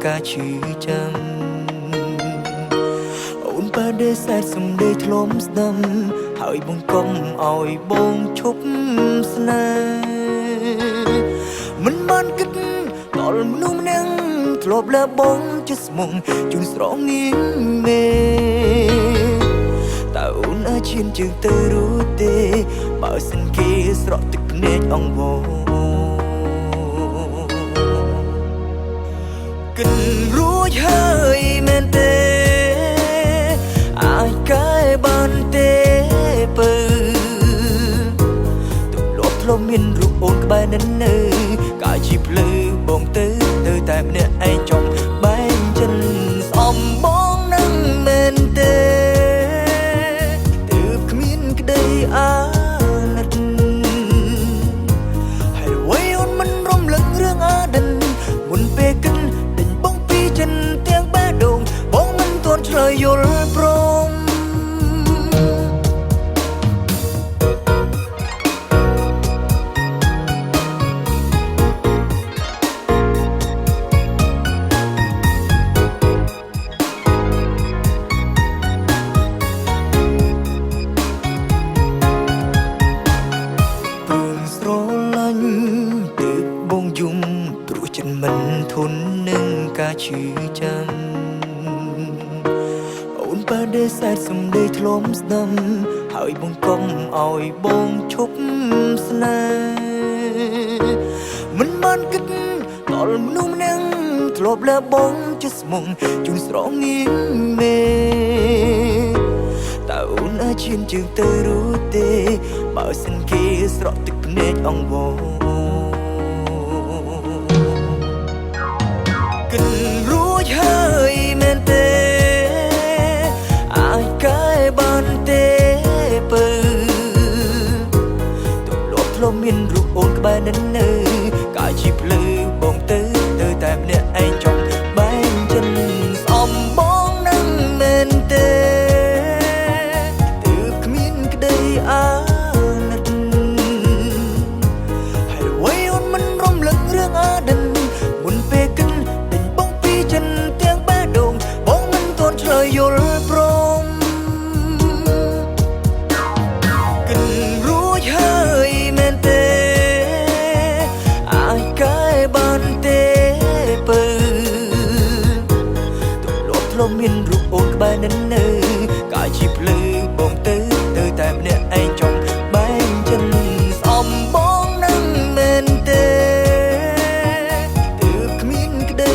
ការឈឺចាំអូនបើដេសាច់សំដីធ្លុំស្ដាំហើយបងកុំឲ្យបងឈប់ស្នេហ៍មិនបានគិតដល់មនុស្សម្នាក់ធ្លាប់លើបងជាស្មុំជូនស្រងងៀងមេតើអូនអាចឈានជើងទៅរួចទេបើសិនគេស្រក់ទឹកភ្នែកអង្វរគិតរួចហើយមែនទេអាចកែបានទេបើទម្លាប់ធ្លាប់មានរូបអូនក្បែរនៅនៅកាយជាភ្លឺបងទៅតែម្នាក់ឯងចង់បែងចិនស្អំបងនឹងមែនទេទើបគ្មានក្តីអាណិតហើយអ្វីអូនមិនរំលឹករឿងអតីតមុនពេលគិតដេញបងពីចិនទាំងបេះដូងបងមិនទាន់ឆ្លើយយល់ព្រមព្រោះចិត្តមិនធន់នឹងការឈឺចាំអូនបើដេសាច់សំដីធ្លុំស្ដាំហើយបងកុំឲ្យបងឈប់ស្នេហ៍មិនបានគិតដល់មនុស្សម្នាក់ធ្លាប់លើបងជាស្មុំជូនស្រងងៀងមេតើអូនអាចឈានជើងទៅរួចទេបើសិនគេស្រក់ទឹកភ្នែកអង្វរគិតរួចហើយមែនទេអាចកែបានទេបើទម្លាប់ធ្លាប់មានរូបអូនក្បែរនៅនៅកាយជាភ្លឺបងទៅតែម្នាក់ឯងចង់បែងចិនស្អំបងនឹងមែនទេទើបគ្មានក្តីអាណិតហើយអ្វីអូនមិនរំលឹករឿងអតីតមុនពេលគិតទាំងបេះដូងបងមិនទាន់ឆ្លើយយល់ព្រមគិតរួចហើយមែនទេអាចកែបានទេបើទម្លាប់ធ្លាប់មានរូបអូនក្បែរនៅនៅកាយជាភ្លឺបងទៅតែម្នាក់ឯងចង់បែងចិនស្អំបងនឹងមែនទេទើបគ្មានក្តី